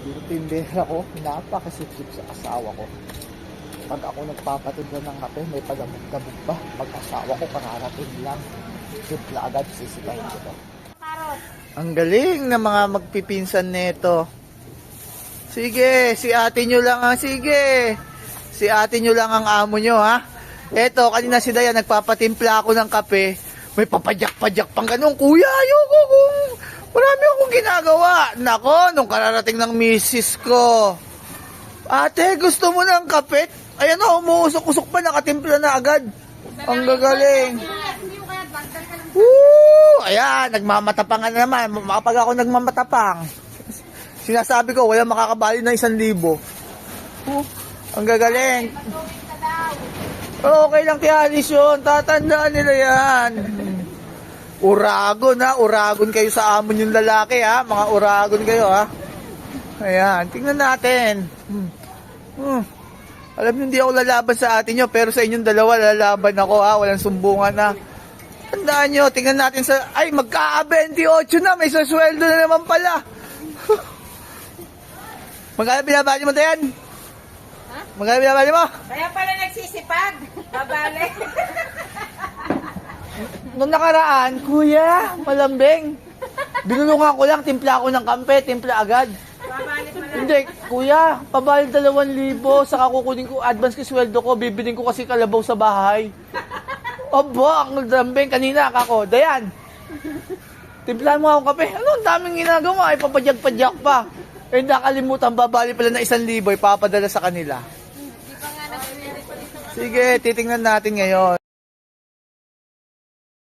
Yung tindera ko, napakasipsip sa asawa ko. Pag ako nagpapatid ng kape, may pagamog-gamog pa. Pag asawa ko, kararating lang. Tipla agad, sisigahin ko to. Ang galing ng mga magpipinsan nito. Sige, si ate nyo lang ang sige. Si ate nyo lang ang amo nyo, ha? Eto, kanina si Dayan, nagpapatimpla ako ng kape. May papadyak-padyak pang ganun. Kuya, ayoko kung marami akong ginagawa. Nako, nung kararating ng misis ko. Ate, gusto mo ng kape? Ayan o, umuusok-usok pa, nakatimpla na agad. Ang gagaling. Woo! Ayan, nagmamatapangan na naman. Makapag ako nagmamatapang. Sinasabi ko, wala makakabali na 1,000. Ang gagaling. Okay lang, Tialis yun. Tatandaan nila yan. Uragon, ha? Uragon kayo sa amon yung lalaki, ha? Mga uragon kayo, ha? Ayan, tingnan natin. Alam niyo, hindi ako lalaban sa atin nyo, pero sa inyong dalawa, lalaban ako, ha? Walang sumbungan, ha? Tandaan nyo, tingnan natin sa... Ay, magka-28 na, may sasweldo na naman pala. Magkano binabali mo, Dayan? Ha? Magkano binabali mo? Kaya pala nagsisipag. Babali. Noong nakaraan, kuya, malambing. Binulungan ko lang, timpla ako ng kampe, timpla agad. Babali pala. Hindi, kuya, pabayad 2,000, saka kukunin ko, advance ko sweldo ko, bibiling ko kasi kalabaw sa bahay. Aba, ang lambing, kanina ako, Dayan, timplahan mo akong kape. Ano, ang daming ginagawa, ay papadyak-padyak pa. Eh, nakalimutan, babali pala na 1,000, ipapadala sa kanila. Sige, titingnan natin ngayon.